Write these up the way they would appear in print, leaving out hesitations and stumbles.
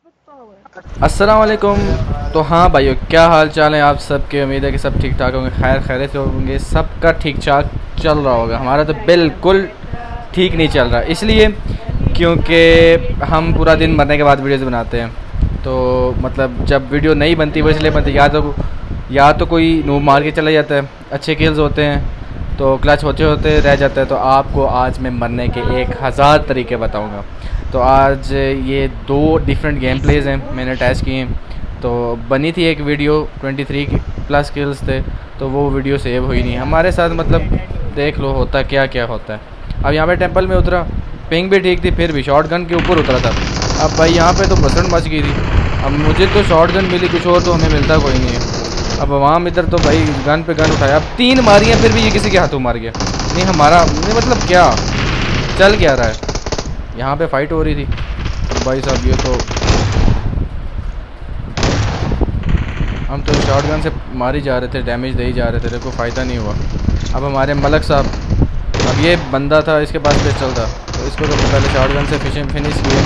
अस्सलाम वालेकुम। तो हाँ भाइयों, क्या हाल चाल है आप सबके। उम्मीद है कि सब ठीक ठाक होंगे, खैर खैरियत से होंगे, सबका ठीक ठाक चल रहा होगा। हमारा तो बिल्कुल ठीक नहीं चल रहा, इसलिए क्योंकि हम पूरा दिन मरने के बाद वीडियोस बनाते हैं। तो मतलब जब वीडियो नहीं बनती वो इसलिए बनती, या तो कोई नूब मार के चला जाता है, अच्छे किल्स होते हैं तो क्लच होते होते रह जाता है। तो आपको आज मैं मरने के 1000 तरीके बताऊंगा। तो आज ये दो डिफरेंट गेम प्लेज़ हैं मैंने अटैच किए हैं। तो बनी थी एक वीडियो 23 प्लस किल्स थे, तो वो वीडियो सेव हुई नहीं हमारे साथ। मतलब देख लो होता क्या क्या होता है। अब यहाँ पे टेंपल में उतरा, पिंग भी ठीक थी, फिर भी शॉर्ट गन के ऊपर उतरा था। अब भाई यहाँ पे तो बसंत मच गई थी। अब मुझे तो शॉर्ट गन मिली, कुछ और तो हमें मिलता कोई नहीं है। अब वहाँ इधर तो भाई गन पे गन उठाया, अब 3 मारी हैं, फिर भी ये किसी के हाथों मार गया। नहीं हमारा नहीं, मतलब क्या चल क्या रहा है। यहाँ पे फाइट हो रही थी। तो भाई साहब ये तो हम तो शॉर्ट गन से मारी जा रहे थे, डैमेज दे ही जा रहे थे, देखो फ़ायदा नहीं हुआ। अब हमारे मलक साहब, अब ये बंदा था इसके पास पिस्टल था, तो इसको तो पहले शॉर्ट गन से फिनिश किए।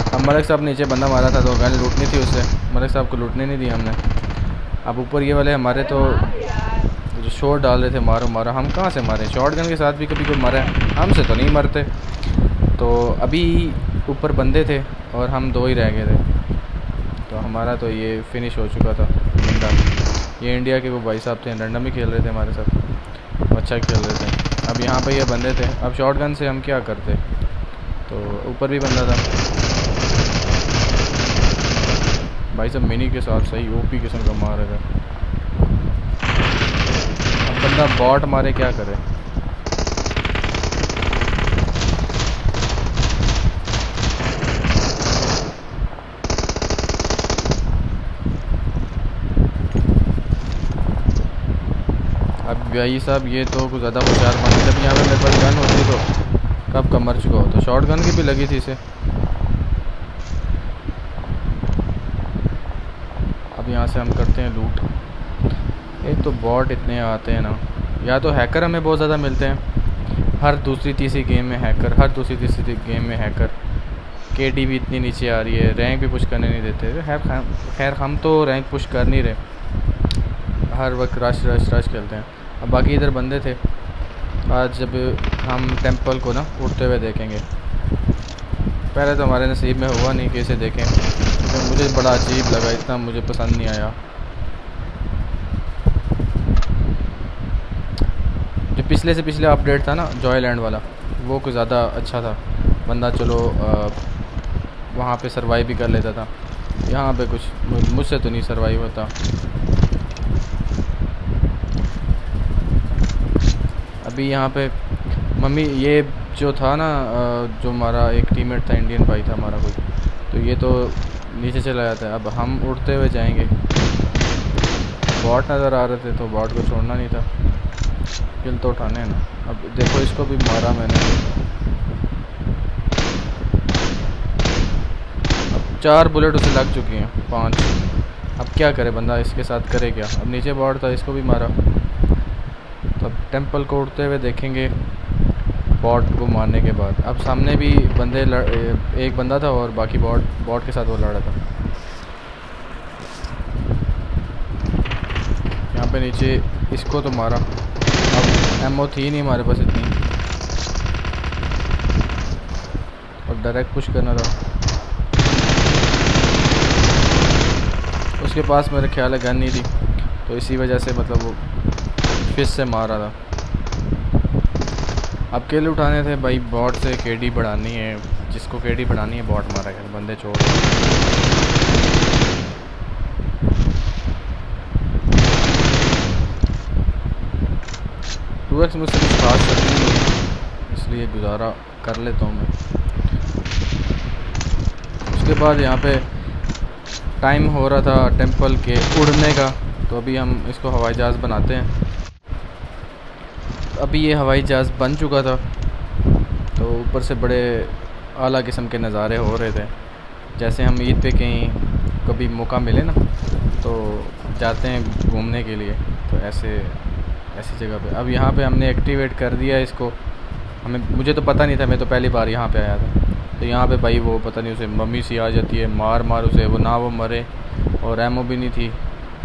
अब मलक साहब नीचे बंदा मारा था तो गन लूटनी थी उससे, मलक साहब को लूटने नहीं दी हमने। अब ऊपर ये वाले हमारे तो जो शोर डाल रहे थे, मारो मारो, हम कहाँ से मारे। शॉर्ट गन के साथ भी कभी कोई मरा है, हमसे तो नहीं मरते। तो अभी ऊपर बंदे थे और हम दो ही रह गए थे, तो हमारा तो ये फिनिश हो चुका था बंदा। ये इंडिया के वो भाई साहब थे, रैंडम ही खेल रहे थे हमारे साथ, अच्छा खेल रहे थे। अब यहाँ पे ये बंदे थे, अब शॉर्ट गन से हम क्या करते। तो ऊपर भी बंदा था भाई साहब, मिनी के साथ सही ओपी किस्म का मार रहा था। अब बंदा बॉट मारे क्या करे। अब भाई साहब ये तो कुछ ज़्यादा होशियार मारे, जब यहाँ पे मेरे पास गन होती तो कब का मर चुका हो। तो शॉर्ट गन की भी लगी थी इसे। अब यहाँ से हम करते हैं लूट। एक तो बॉट इतने आते हैं ना, या तो हैकर हमें बहुत ज़्यादा मिलते हैं, हर दूसरी तीसरी गेम में हैकर, हर दूसरी तीसरी गेम में हैकर। केडी भी इतनी नीचे आ रही है, रैंक भी पुश करने नहीं देते। खैर हम तो रैंक पुश कर नहीं रहे, हर वक्त रश रश रश खेलते हैं। अब बाकी इधर बंदे थे। आज जब हम टेंपल को ना उड़ते हुए देखेंगे, पहले तो हमारे नसीब में हुआ नहीं कि इसे देखें, क्योंकि मुझे बड़ा अजीब लगा, इतना मुझे पसंद नहीं आया। जो पिछले से पिछले अपडेट था ना जॉयलैंड वाला, वो कुछ ज़्यादा अच्छा था। बंदा चलो वहाँ पे सरवाइव भी कर लेता था, यहाँ पे कुछ मुझसे तो नहीं सरवाइव होता। अभी यहाँ पे मम्मी ये जो था ना जो हमारा एक टीममेट था, इंडियन भाई था हमारा कोई, तो ये तो नीचे चला जाता है। अब हम उड़ते हुए जाएंगे, बॉट नज़र आ रहे थे तो बॉट को छोड़ना नहीं था, किल तो उठाने हैं ना। अब देखो इसको भी मारा मैंने, अब 4 बुलेट उसे लग चुकी हैं, 5। अब क्या करे बंदा, इसके साथ करे क्या। अब नीचे बॉट था, इसको भी मारा। तो अब टेंपल को उड़ते हुए देखेंगे बॉट को मारने के बाद। अब सामने भी बंदे एक बंदा था और बाकी बॉट के साथ वो लड़ रहा था। यहाँ पे नीचे इसको तो मारा, अब एमओ थी नहीं हमारे पास इतनी, और डायरेक्ट पुश करना था। उसके पास मेरे ख्याल है गन नहीं थी, तो इसी वजह से मतलब वो फिश से मार रहा था। अब किल उठाने थे भाई, बॉट से केडी बढ़ानी है, जिसको केडी बढ़ानी है बॉट मारा गया, बंदे छोड़। 2x मुझसे कुछ खास करती नहीं, इसलिए गुजारा कर लेता हूँ मैं। उसके बाद यहाँ पे टाइम हो रहा था टेंपल के उड़ने का, तो अभी हम इसको हवाई जहाज़ बनाते हैं। अभी ये हवाई जहाज़ बन चुका था, तो ऊपर से बड़े आला किस्म के नज़ारे हो रहे थे। जैसे हम ईद पे कहीं कभी मौका मिले ना तो जाते हैं घूमने के लिए, तो ऐसी जगह पे। अब यहाँ पे हमने एक्टिवेट कर दिया इसको, मुझे तो पता नहीं था, मैं तो पहली बार यहाँ पे आया था। तो यहाँ पे भाई वो पता नहीं उसे मम्मी सी आ जाती है, मार मार उसे, वो ना वो मरे, और एमओ भी नहीं थी,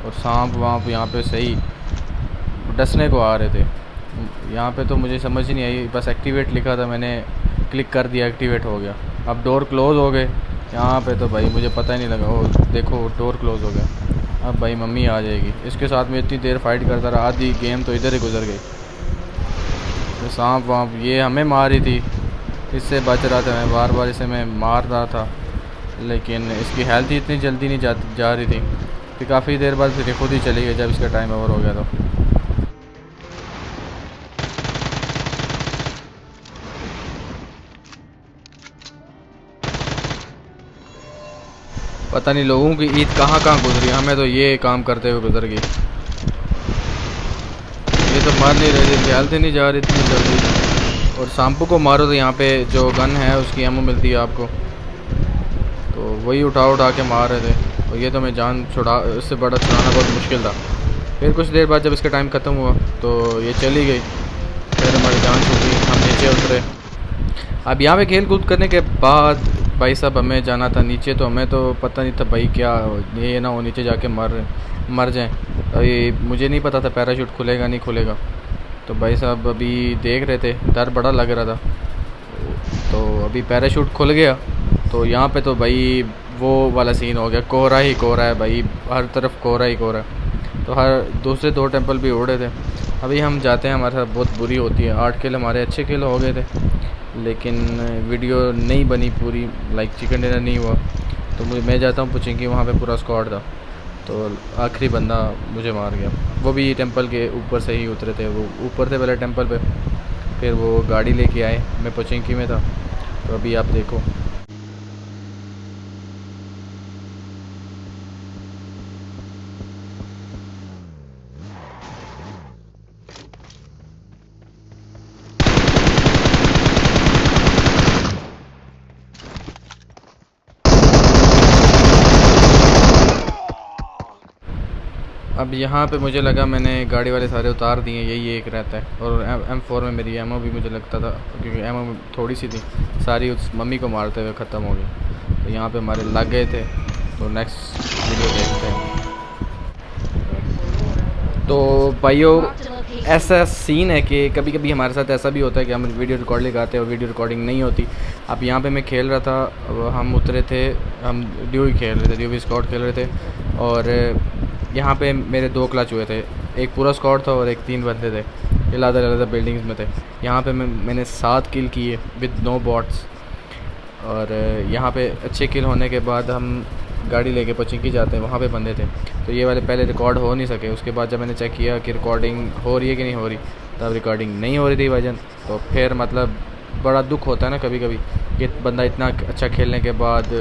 और सांप वहाँ यहाँ पे सही डसने को आ रहे थे। यहाँ पे तो मुझे समझ ही नहीं आई, बस एक्टिवेट लिखा था, मैंने क्लिक कर दिया, एक्टिवेट हो गया। अब डोर क्लोज़ हो गए यहाँ पे, तो भाई मुझे पता ही नहीं लगा। ओ देखो डोर क्लोज़ हो गया। अब भाई मम्मी आ जाएगी। इसके साथ में इतनी देर फाइट करता रहा, आधी गेम तो इधर ही गुजर गई। तो सांप वाँप ये हमें मार रही थी, इससे बच रहा था मैं, बार बार इसे मैं मार रहा था, लेकिन इसकी हेल्थ ही इतनी जल्दी नहीं जा रही थी। फिर काफ़ी देर बाद फिर खुद ही चली गई जब इसका टाइम ओवर हो गया। तो पता नहीं लोगों की ईद कहाँ कहाँ गुजरी, हमें तो ये काम करते हुए गुजर गई। ये तो मार नहीं रहे थे, हेल्थ ही नहीं जा रही इतनी जल्दी। और सांपू को मारो तो यहाँ पे जो गन है उसकी एमओ मिलती है आपको, तो वही उठा के मार रहे थे। और ये तो मैं जान छुड़ा, इससे बड़ा छुड़ाना बहुत मुश्किल था। फिर कुछ देर बाद जब इसका टाइम ख़त्म हुआ तो ये चली गई, फिर हमारी जान छूटी, हम नीचे उतरे। अब यहाँ पे खेल कूद करने के बाद भाई साहब हमें जाना था नीचे, तो हमें तो पता नहीं था भाई क्या ये ना वो नीचे जाके मर जाएं। अभी मुझे नहीं पता था पैराशूट खुलेगा नहीं खुलेगा, तो भाई साहब अभी देख रहे थे, डर बड़ा लग रहा था। तो अभी पैराशूट खुल गया, तो यहाँ पे तो भाई वो वाला सीन हो गया, कोहरा ही कोहरा है भाई, हर तरफ कोहरा ही कोहरा है। तो हर दूसरे 2 टेंपल भी उड़े थे। अभी हम जाते हैं, हमारे साथ बहुत बुरी होती है। 8 किल हमारे अच्छे किल हो गए थे, लेकिन वीडियो नहीं बनी पूरी, लाइक चिकन डिनर नहीं हुआ। तो मैं जाता हूँ पुचिंकी, वहाँ पे पूरा स्क्वाड था, तो आखिरी बंदा मुझे मार गया। वो भी टेंपल के ऊपर से ही उतरे थे, वो ऊपर थे पहले टेंपल पे, फिर वो गाड़ी लेके आए, मैं पुचिंकी में था। तो अभी आप देखो, अब यहाँ पे मुझे लगा मैंने गाड़ी वाले सारे उतार दिए, यही एक रहता है। और M4 में मेरी एमओ भी मुझे लगता था, क्योंकि एमओ थोड़ी सी थी, सारी उस मम्मी को मारते हुए ख़त्म हो गई। तो यहाँ पे हमारे लग गए थे। तो नेक्स्ट वीडियो देखते हैं। तो भाइयों ऐसा सीन है कि कभी कभी हमारे साथ ऐसा भी होता है कि हम वीडियो रिकॉर्ड लगाते हैं और वीडियो रिकॉर्डिंग नहीं होती। अब यहाँ पे मैं खेल रहा था, हम उतरे थे, हम ड्यूई खेल रहे थे, ड्यूई स्क्वाड खेल रहे थे, और यहाँ पे मेरे 2 क्लच हुए थे, एक पूरा स्क्वाड था और एक 3 बंदे थे, अलग अलग बिल्डिंग्स में थे। यहाँ पे मैंने 7 किल किए विद नो बॉट्स। और यहाँ पे अच्छे किल होने के बाद हम गाड़ी लेके पुचिंकी जाते हैं, वहाँ पे बंदे थे, तो ये वाले पहले रिकॉर्ड हो नहीं सके। उसके बाद जब मैंने चेक किया कि रिकॉर्डिंग हो रही है कि नहीं हो रही, तब रिकॉर्डिंग नहीं हो रही थी भाईजान। तो फिर मतलब बड़ा दुख होता है ना कभी कभी कि बंदा इतना अच्छा खेलने के बाद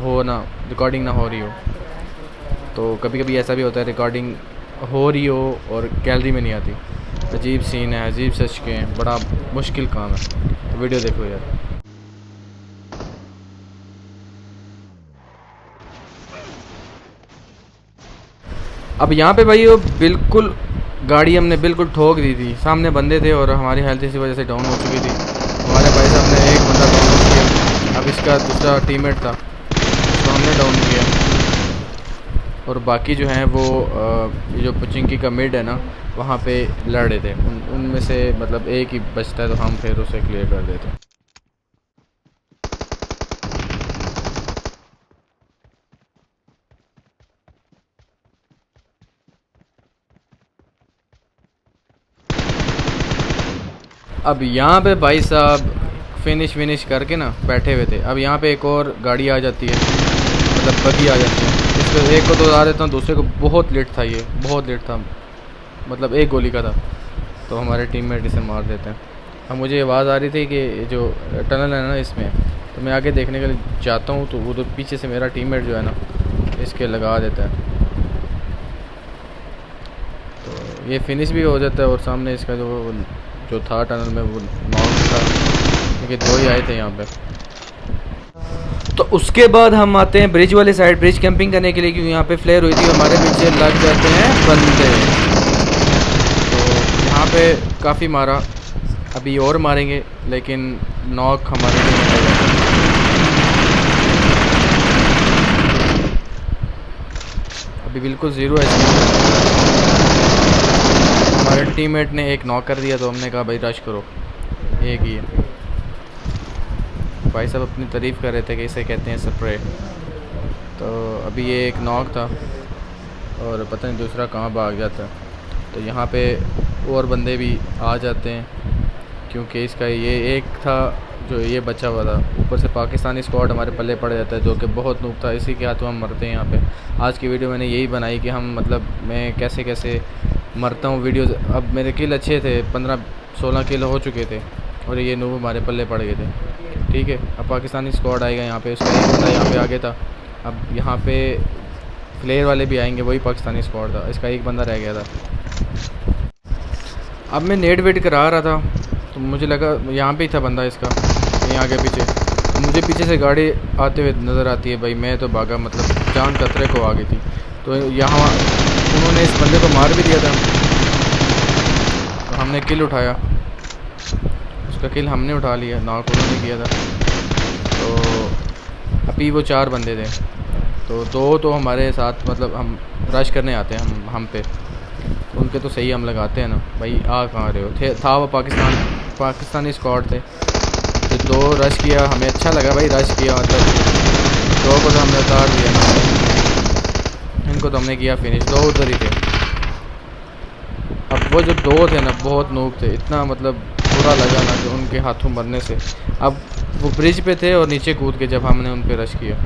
हो ना, रिकॉर्डिंग ना हो रही हो। तो कभी कभी ऐसा भी होता है, रिकॉर्डिंग हो रही हो और गैलरी में नहीं आती। अजीब सीन है, अजीब सच के हैं, बड़ा मुश्किल काम है। तो वीडियो देखो यार। अब यहाँ पे भाई वो बिल्कुल गाड़ी हमने बिल्कुल ठोक दी थी, सामने बंदे थे और हमारी हेल्थ इसी वजह से डाउन हो चुकी थी। हमारे भाई साहब ने एक बंदा डाउन किया, अब इसका दूसरा टीममेट था, उसको हमने डाउन किया। और बाकी जो हैं वो ये जो पुचिंकी का मिड है ना, वहाँ पे लड़ रहे थे, उनमें से मतलब एक ही बचता है, तो हम फिर उसे क्लियर कर देते हैं। अब यहाँ पे भाई साहब फिनिश करके ना बैठे हुए थे। अब यहाँ पे एक और गाड़ी आ जाती है, मतलब बगी आ जाती है। इसको एक को तो उड़ा देता हूँ, दूसरे को बहुत लेट था, ये बहुत लेट था, मतलब एक गोली का था, तो हमारे टीममेट इसे मार देते हैं। अब मुझे आवाज़ आ रही थी कि जो टनल है ना इसमें, तो मैं आगे देखने के लिए जाता हूँ, तो वो तो पीछे से मेरा टीममेट जो है ना इसके लगा देता है, तो ये फिनिश भी हो जाता है। और सामने इसका जो था टनल में वो नॉक था, क्योंकि 2 ही आए थे यहाँ पे। तो उसके बाद हम आते हैं ब्रिज वाले साइड, ब्रिज कैंपिंग करने के लिए, क्योंकि यहाँ पे फ्लेयर हुई थी, हमारे पीछे लग जाते हैं बंदे। तो यहाँ पे काफ़ी मारा, अभी और मारेंगे, लेकिन नॉक हमारे लिए अभी बिल्कुल ज़ीरो है। हमारे टीममेट ने एक नॉक कर दिया तो हमने कहा भाई रश करो, एक ही है। भाई साहब अपनी तारीफ़ कर रहे थे कि इसे कहते हैं स्प्रे। तो अभी ये एक नॉक था और पता नहीं दूसरा कहाँ भाग जाता है। तो यहाँ पे और बंदे भी आ जाते हैं क्योंकि इसका ये एक था जो ये बचा हुआ था। ऊपर से पाकिस्तानी स्क्वाड हमारे पल्ले पड़ जाता है जो कि बहुत नूब था, इसी के हाथों हम मरते हैं यहाँ पे। आज की वीडियो मैंने यही बनाई कि हम मतलब मैं कैसे कैसे मरता हूँ वीडियोज़। अब मेरे किल अच्छे थे, 15-16 किल हो चुके थे और ये नूब हमारे पल्ले पड़ गए थे। ठीक है, अब पाकिस्तानी स्क्वाड आएगा यहाँ पे, उसका एक बंदा यहाँ पे आगे था। अब यहाँ पे फ्लेयर वाले भी आएंगे, वही पाकिस्तानी स्क्वाड था, इसका एक बंदा रह गया था। अब मैं नेट वेट करा रहा था तो मुझे लगा यहाँ पे ही था बंदा इसका, यहाँ आगे पीछे। तो मुझे पीछे से गाड़ी आते हुए नज़र आती है भाई, मैं तो भागा, मतलब जान खतरे को आ गई थी। तो यहाँ उन्होंने इस बंदे को मार भी दिया था, तो हमने किल उठाया, उसका किल हमने उठा लिया, नॉक उन्होंने किया था। तो अभी वो 4 बंदे थे, तो 2 तो हमारे साथ मतलब हम रश करने आते हैं हम पे, उनके तो सही हम लगाते हैं ना भाई। आ कहाँ रहे हो, था वो पाकिस्तानी स्क्वाड थे। तो 2 रश किया, हमें अच्छा लगा भाई रश किया, मतलब 2 को तो हमने उतार दिया ना, इनको तो हमने किया फिनिश। 2 उधर ही थे। अब वो जो 2 थे ना बहुत नूब थे, इतना मतलब बुरा लगा ना कि उनके हाथों मरने से। अब वो ब्रिज पे थे और नीचे कूद के जब हमने उन पे रश किया।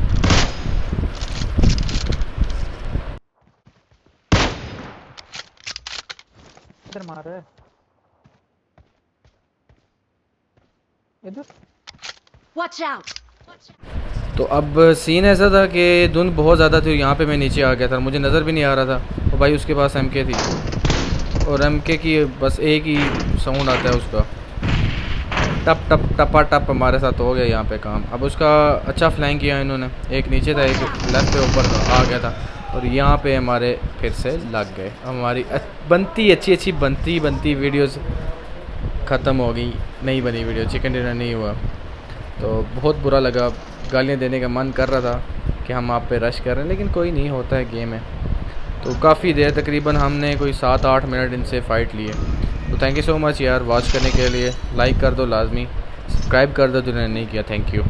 इधर मार रहा है, इधर Watch out! तो अब सीन ऐसा था कि धुंध बहुत ज़्यादा थी, यहाँ पे मैं नीचे आ गया था, मुझे नज़र भी नहीं आ रहा था। और भाई उसके पास MK थी और MK की बस एक ही साउंड आता है उसका, टप टप टपा टप। हमारे साथ हो गया यहाँ पे काम। अब उसका अच्छा फ्लैंक किया इन्होंने, एक नीचे था, एक लेफ्ट पे ऊपर आ गया था और यहाँ पे हमारे फिर से लग गए। हमारी बनती अच्छी बनती वीडियोस ख़त्म हो गई, नहीं बनी वीडियो, चिकन डिनर नहीं हुआ। तो बहुत बुरा लगा, गालियाँ देने का मन कर रहा था कि हम आप पे रश कर रहे हैं, लेकिन कोई नहीं, होता है, गेम है। तो काफ़ी देर तकरीबन हमने कोई 7-8 मिनट इनसे फ़ाइट लिए। तो थैंक यू सो मच यार वॉच करने के लिए। लाइक कर दो लाजमी, सब्सक्राइब कर दो जिन्होंने नहीं किया। Thank you.